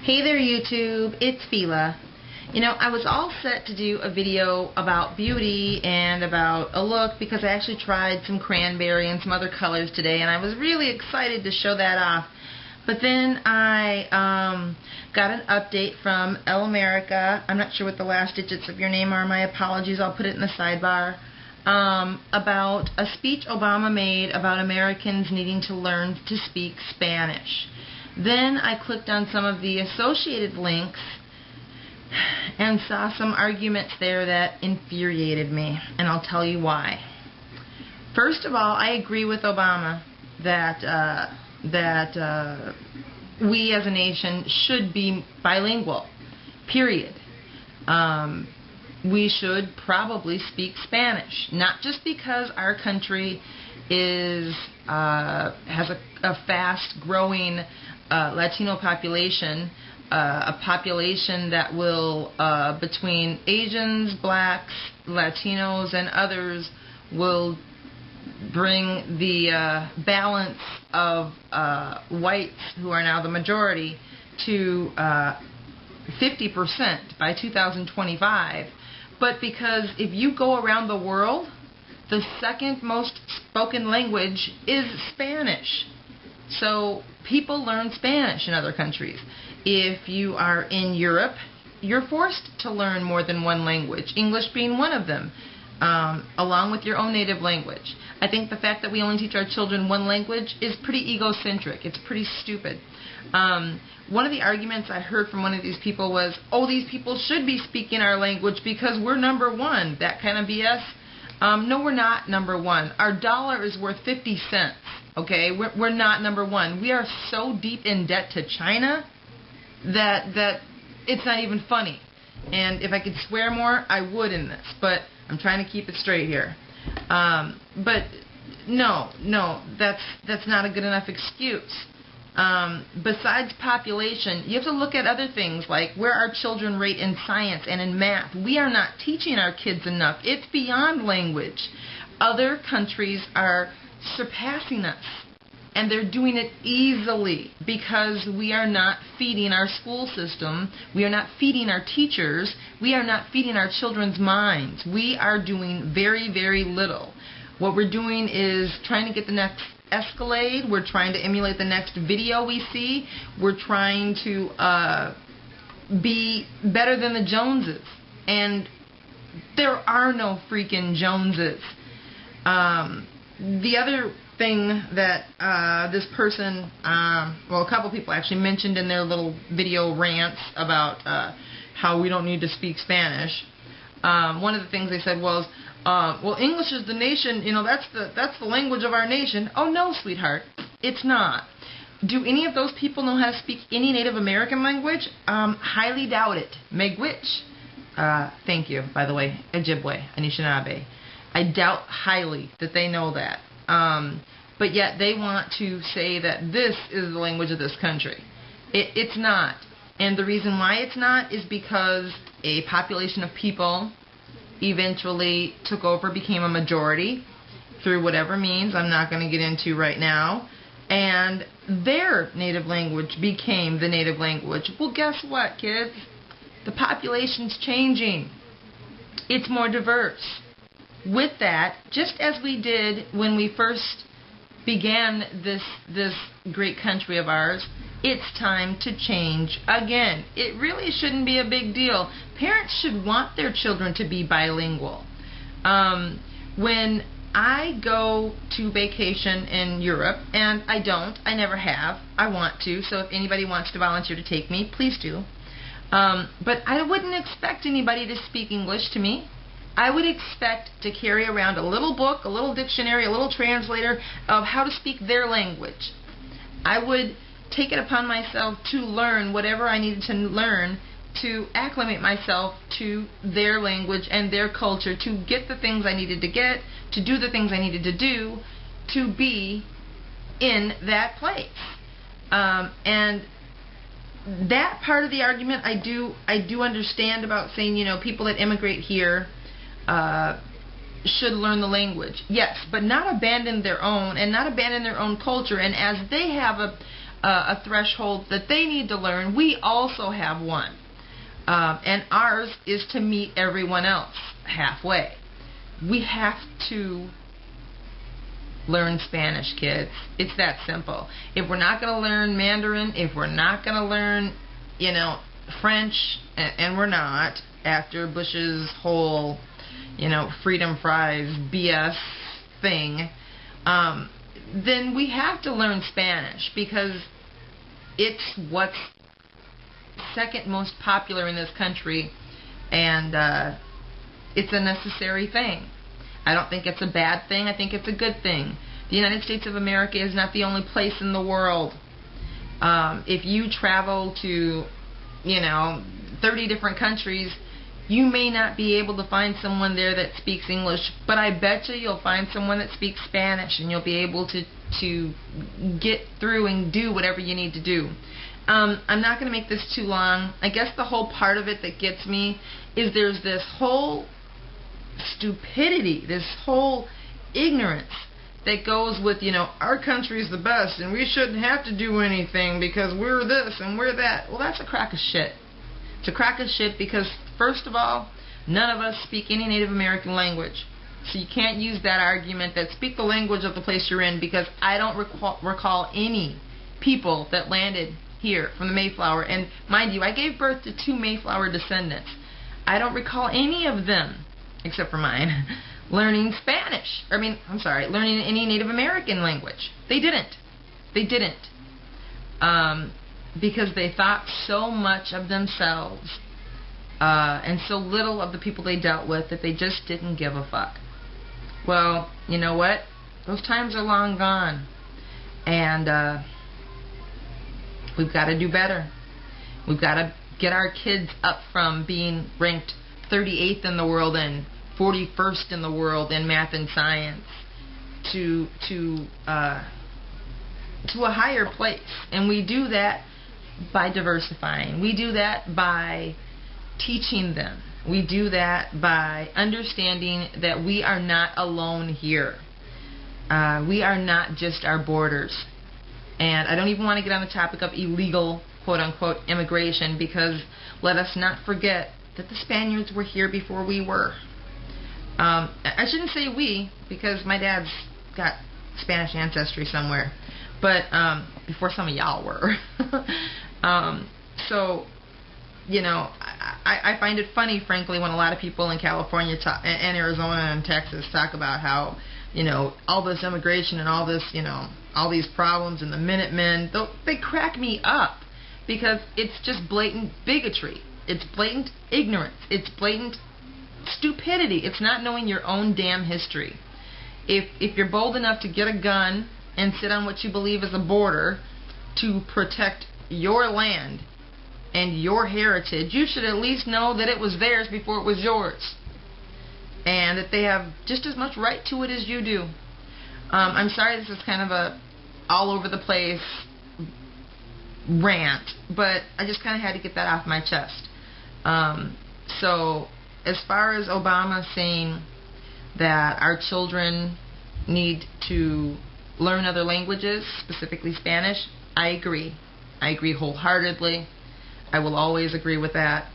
Hey there YouTube, it's Fila. You know, I was all set to do a video about beauty and about a look because I actually tried some cranberry and some other colors today and I was really excited to show that off. But then I got an update from El America. I'm not sure what the last digits of your name are. My apologies. I'll put it in the sidebar. About a speech Obama made about Americans needing to learn to speak Spanish. Then I clicked on some of the associated links and saw some arguments there that infuriated me, and I'll tell you why. First of all, I agree with Obama that we as a nation should be bilingual, period. We should probably speak Spanish, not just because our country has a fast-growing Latino population, a population that will, between Asians, blacks, Latinos, and others, will bring the balance of whites, who are now the majority, to 50% by 2025. But because if you go around the world, the second most spoken language is Spanish. So people learn Spanish in other countries. If you are in Europe, you're forced to learn more than one language, English being one of them, along with your own native language. I think the fact that we only teach our children one language is pretty egocentric. It's pretty stupid. One of the arguments I heard from one of these people was, oh, these people should be speaking our language because we're number one. That kind of BS. No, we're not number one. Our dollar is worth 50 cents. Okay, we're not number one. We are so deep in debt to China that it's not even funny. And if I could swear more, I would in this. But I'm trying to keep it straight here. But no, that's not a good enough excuse. Besides population, you have to look at other things like where our children rate in science and in math. We are not teaching our kids enough. It's beyond language. Other countries are surpassing us, and they're doing it easily because we are not feeding our school system, we are not feeding our teachers, we are not feeding our children's minds. We are doing very, very little. What we're doing is trying to get the next Escalade, we're trying to emulate the next video we see, we're trying to be better than the Joneses, and there are no freaking Joneses. The other thing that this person, well, a couple people actually mentioned in their little video rants about how we don't need to speak Spanish. One of the things they said was, well, English is the nation, you know, that's the language of our nation. Oh, no, sweetheart, it's not. Do any of those people know how to speak any Native American language? Highly doubt it. Miigwech. Thank you, by the way, Ojibwe, Anishinaabe. I doubt highly that they know that. But yet they want to say that this is the language of this country. It's not. And the reason why it's not is because a population of people eventually took over, became a majority, through whatever means I'm not going to get into right now, and their native language became the native language. Well, guess what, kids? The population's changing. It's more diverse. With that, just as we did when we first began this great country of ours, it's time to change again. It really shouldn't be a big deal. Parents should want their children to be bilingual. When I go to vacation in Europe, and I never have, I want to, so if anybody wants to volunteer to take me, please do. But I wouldn't expect anybody to speak English to me. I would expect to carry around a little book, a little dictionary, a little translator of how to speak their language. I would take it upon myself to learn whatever I needed to learn to acclimate myself to their language and their culture, to get the things I needed to get, to do the things I needed to do, to be in that place. And that part of the argument I do understand about saying, you know, people that immigrate here should learn the language. Yes, but not abandon their own, and not abandon their own culture. And as they have a threshold that they need to learn, we also have one. And ours is to meet everyone else halfway. We have to learn Spanish, kids. It's that simple. If we're not going to learn Mandarin, if we're not going to learn, French, and we're not, after Bush's whole, freedom fries BS thing, then we have to learn Spanish, because it's what's second most popular in this country, and it's a necessary thing. I don't think it's a bad thing. I think it's a good thing. The United States of America is not the only place in the world. If you travel to, 30 different countries, you may not be able to find someone there that speaks English, but I bet you'll find someone that speaks Spanish, and you'll be able to get through and do whatever you need to do. I'm not going to make this too long. I guess the whole part of it that gets me is there's this whole stupidity, this whole ignorance that goes with, our country's the best and we shouldn't have to do anything because we're this and we're that. Well, that's a crock of shit. It's a crock of shit because, first of all, none of us speak any Native American language. So you can't use that argument that speak the language of the place you're in, because I don't recall any people that landed here from the Mayflower. And mind you, I gave birth to 2 Mayflower descendants. I don't recall any of them, except for mine, learning Spanish. Learning any Native American language. They didn't. Because they thought so much of themselves and so little of the people they dealt with that they just didn't give a fuck. Well, you know what? Those times are long gone. And we've got to do better. We've got to get our kids up from being ranked 38th in the world and 41st in the world in math and science to a higher place. And we do that by diversifying. We do that by teaching them. We do that by understanding that we are not alone here. We are not just our borders. And I don't even want to get on the topic of illegal, quote-unquote, immigration, because let us not forget that the Spaniards were here before we were. I shouldn't say we, because my dad's got Spanish ancestry somewhere, but before some of y'all were. So, I find it funny, frankly, when a lot of people in California and Arizona and Texas talk about how, all this immigration and all this, all these problems and the Minutemen. They crack me up, because it's just blatant bigotry. It's blatant ignorance. It's blatant stupidity. It's not knowing your own damn history. If you're bold enough to get a gun and sit on what you believe is a border to protect your land and your heritage, you should at least know that it was theirs before it was yours, and that they have just as much right to it as you do. I'm sorry this is kind of a all over the place rant, but I just kind of had to get that off my chest. So as far as Obama saying that our children need to learn other languages, specifically Spanish, I agree. I agree wholeheartedly. I will always agree with that.